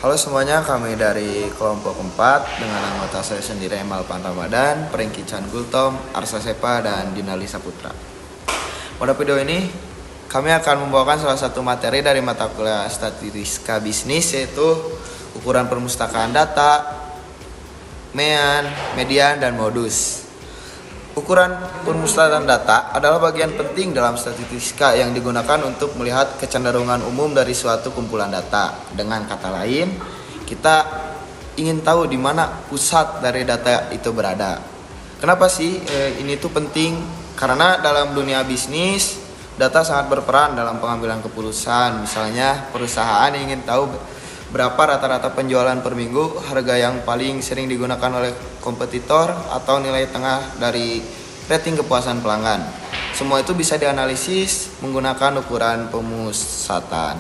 Halo semuanya, kami dari kelompok 4 dengan anggota saya sendiri Emal Pan Ramadan, Pringki Chan Gultom, Arsa Sepa, dan Dinali Saputra. Pada video ini, kami akan membawakan salah satu materi dari mata kuliah Statistika Bisnis, yaitu ukuran permustakaan data, MEAN, median, dan modus. Ukuran permustakaan data adalah bagian penting dalam statistika yang digunakan untuk melihat kecenderungan umum dari suatu kumpulan data. Dengan kata lain, kita ingin tahu di mana pusat dari data itu berada. Kenapa sih ini tuh penting? Karena dalam dunia bisnis, data sangat berperan dalam pengambilan keputusan. Misalnya, perusahaan ingin tahu berapa rata-rata penjualan per minggu, harga yang paling sering digunakan oleh kompetitor, atau nilai tengah dari rating kepuasan pelanggan. Semua itu bisa dianalisis menggunakan ukuran pemusatan.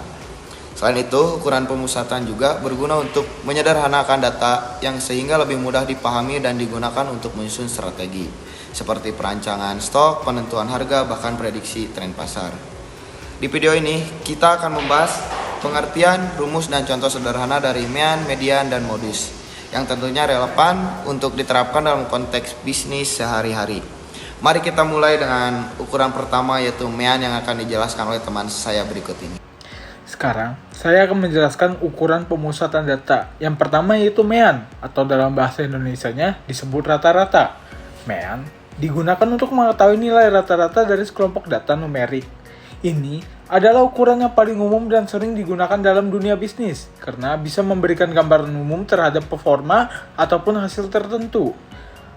Selain itu, ukuran pemusatan juga berguna untuk menyederhanakan data yang sehingga lebih mudah dipahami dan digunakan untuk menyusun strategi, seperti perancangan stok, penentuan harga, bahkan prediksi tren pasar. Di video ini, kita akan membahas pengertian, rumus, dan contoh sederhana dari MEAN, median, dan modus yang tentunya relevan untuk diterapkan dalam konteks bisnis sehari-hari. Mari kita mulai dengan ukuran pertama, yaitu MEAN, yang akan dijelaskan oleh teman saya berikut ini. Sekarang, saya akan menjelaskan ukuran pemusatan data. Yang pertama yaitu MEAN, atau dalam bahasa Indonesianya disebut rata-rata. MEAN digunakan untuk mengetahui nilai rata-rata dari sekelompok data numerik. Ini adalah ukuran yang paling umum dan sering digunakan dalam dunia bisnis, karena bisa memberikan gambaran umum terhadap performa ataupun hasil tertentu.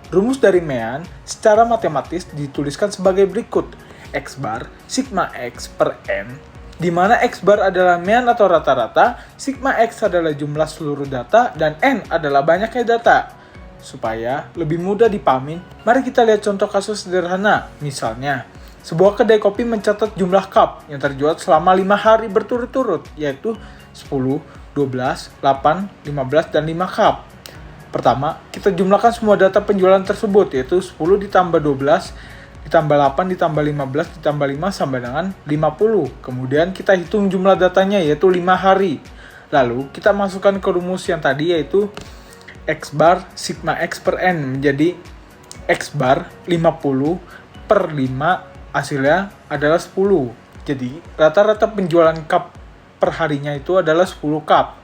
Rumus dari MEAN secara matematis dituliskan sebagai berikut. X bar sigma X per N, di mana X bar adalah MEAN atau rata-rata, sigma X adalah jumlah seluruh data, dan N adalah banyaknya data. Supaya lebih mudah dipahami, mari kita lihat contoh kasus sederhana. Misalnya, sebuah kedai kopi mencatat jumlah cup yang terjual selama 5 hari berturut-turut, yaitu 10, 12, 8, 15, dan 5 cup. Pertama, kita jumlahkan semua data penjualan tersebut, yaitu 10 ditambah 12, ditambah 8, ditambah 15, ditambah 5, sampai dengan 50. Kemudian kita hitung jumlah datanya, yaitu 5 hari. Lalu, kita masukkan ke rumus yang tadi, yaitu X bar sigma X per N menjadi X bar 50 per 5, hasilnya adalah 10. Jadi, rata-rata penjualan cup per harinya itu adalah 10 cup.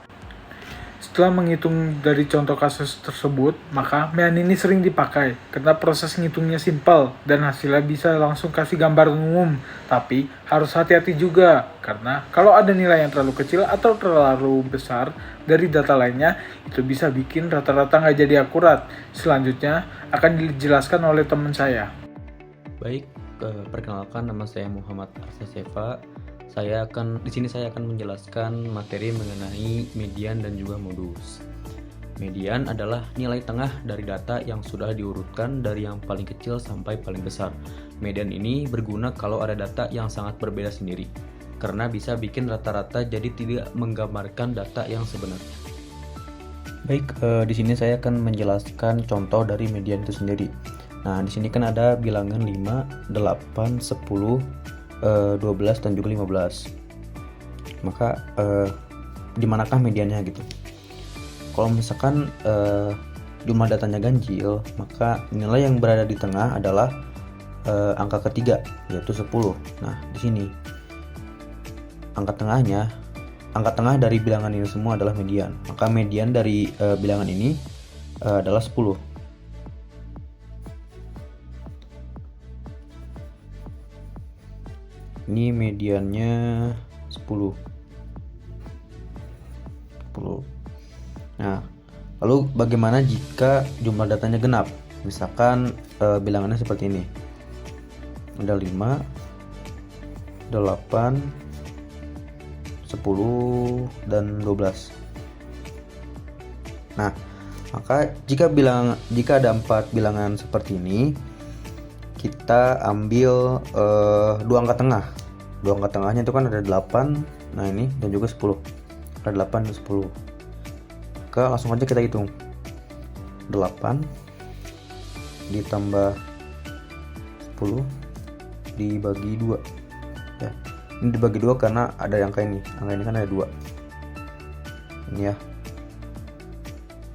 Setelah menghitung dari contoh kasus tersebut, maka MEAN ini sering dipakai karena proses ngitungnya simpel dan hasilnya bisa langsung kasih gambaran umum. Tapi harus hati-hati juga, karena kalau ada nilai yang terlalu kecil atau terlalu besar dari data lainnya, itu bisa bikin rata-rata nggak jadi akurat. Selanjutnya akan dijelaskan oleh teman saya. Baik, perkenalkan, nama saya Muhammad Arsa Sepa. Di sini saya akan menjelaskan materi mengenai median dan juga modus. Median adalah nilai tengah dari data yang sudah diurutkan dari yang paling kecil sampai paling besar. Median ini berguna kalau ada data yang sangat berbeda sendiri, karena bisa bikin rata-rata jadi tidak menggambarkan data yang sebenarnya. Baik, di sini saya akan menjelaskan contoh dari median itu sendiri. Nah, di sini kan ada bilangan 5, 8, 10, 12, dan juga 15. Maka di manakah mediannya gitu? Kalau misalkan jumlah datanya ganjil, maka nilai yang berada di tengah adalah angka ketiga, yaitu 10. Nah, di sini angka tengah dari bilangan ini semua adalah median. Maka median dari bilangan ini adalah 10. Ini mediannya 10. Nah, lalu bagaimana jika jumlah datanya genap? Misalkan bilangannya seperti ini. Ada 5, 8, 10, dan 12. Nah, maka jika ada 4 bilangan seperti ini, kita ambil 2 angka tengah. 2 angka tengahnya itu kan ada 8, nah ini, dan juga 10. Ada 8 dan 10. Maka langsung aja kita hitung. 8 ditambah 10 dibagi 2. Ya. Ini dibagi 2 karena ada angka ini. Angka ini kan ada 2. Ini ya.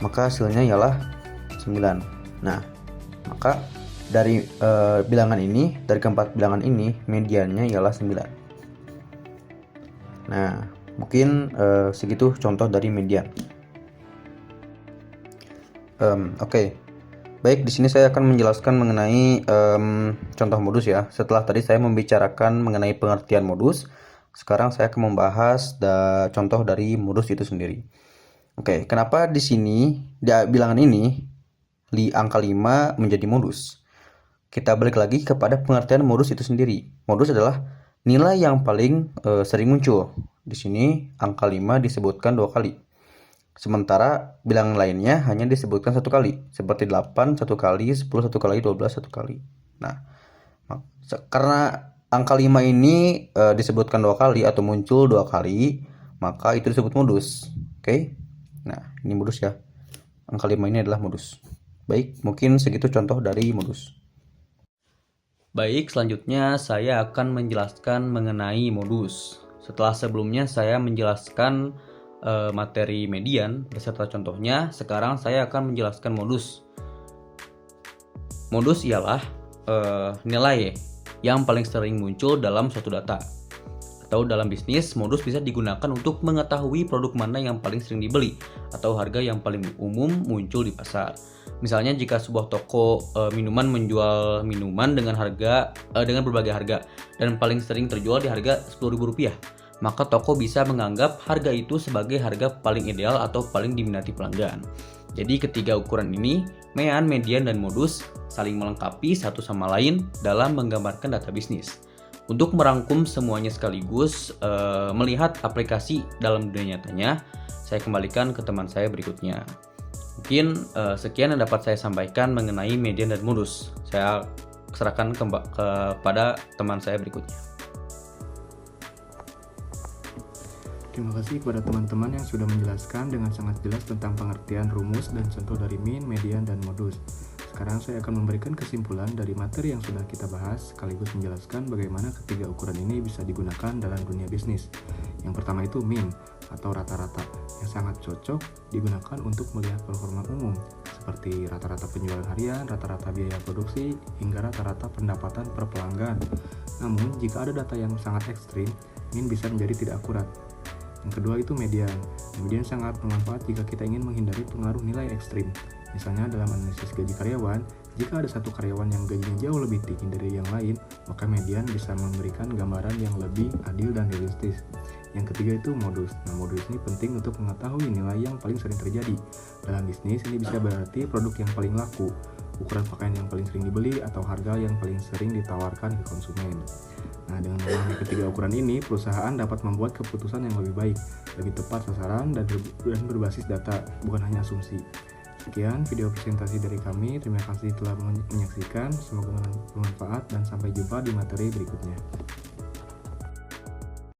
maka hasilnya ialah 9. Nah, maka dari bilangan ini, dari keempat bilangan ini, mediannya ialah 9. Nah, mungkin segitu contoh dari median. Oke. Baik, di sini saya akan menjelaskan mengenai contoh modus ya. Setelah tadi saya membicarakan mengenai pengertian modus, sekarang saya akan membahas contoh dari modus itu sendiri. Oke, kenapa di sini di bilangan ini di angka 5 menjadi modus? Kita balik lagi kepada pengertian modus itu sendiri. Modus adalah nilai yang paling sering muncul. Di sini angka 5 disebutkan 2 kali. Sementara bilangan lainnya hanya disebutkan 1 kali, seperti 8 1 kali, 10 1 kali, 12 1 kali. Nah, karena angka 5 ini disebutkan 2 kali atau muncul 2 kali, maka itu disebut modus. Oke. Nah, ini modus ya. Angka 5 ini adalah modus. Baik, mungkin segitu contoh dari modus. Baik, selanjutnya saya akan menjelaskan mengenai modus. Setelah sebelumnya saya menjelaskan materi median beserta contohnya, sekarang saya akan menjelaskan modus. Modus ialah nilai yang paling sering muncul dalam suatu data. Atau dalam bisnis, modus bisa digunakan untuk mengetahui produk mana yang paling sering dibeli atau harga yang paling umum muncul di pasar. Misalnya jika sebuah toko minuman menjual minuman dengan berbagai harga dan paling sering terjual di harga Rp10.000, maka toko bisa menganggap harga itu sebagai harga paling ideal atau paling diminati pelanggan. Jadi ketiga ukuran ini, mean, median, dan modus, saling melengkapi satu sama lain dalam menggambarkan data bisnis. Untuk merangkum semuanya sekaligus, melihat aplikasi dalam dunia nyatanya, saya kembalikan ke teman saya berikutnya. Mungkin sekian yang dapat saya sampaikan mengenai median dan modus. Saya serahkan kepada teman saya berikutnya. Terima kasih kepada teman-teman yang sudah menjelaskan dengan sangat jelas tentang pengertian rumus dan contoh dari mean, median, dan modus. Sekarang saya akan memberikan kesimpulan dari materi yang sudah kita bahas, sekaligus menjelaskan bagaimana ketiga ukuran ini bisa digunakan dalam dunia bisnis. Yang pertama itu mean atau rata-rata, yang sangat cocok digunakan untuk melihat performa umum, seperti rata-rata penjualan harian, rata-rata biaya produksi, hingga rata-rata pendapatan per pelanggan. Namun, jika ada data yang sangat ekstrim, mean bisa menjadi tidak akurat. Yang kedua itu median. Median sangat bermanfaat jika kita ingin menghindari pengaruh nilai ekstrim. Misalnya dalam analisis gaji karyawan, jika ada satu karyawan yang gajinya jauh lebih tinggi dari yang lain, maka median bisa memberikan gambaran yang lebih adil dan realistis. Yang ketiga itu modus. Nah, modus ini penting untuk mengetahui nilai yang paling sering terjadi. Dalam bisnis ini bisa berarti produk yang paling laku, ukuran pakaian yang paling sering dibeli, atau harga yang paling sering ditawarkan ke konsumen. Nah, dengan memahami ketiga ukuran ini, perusahaan dapat membuat keputusan yang lebih baik, lebih tepat sasaran, dan berbasis data, bukan hanya asumsi. Sekian video presentasi dari kami. Terima kasih telah menyaksikan. Semoga bermanfaat dan sampai jumpa di materi berikutnya.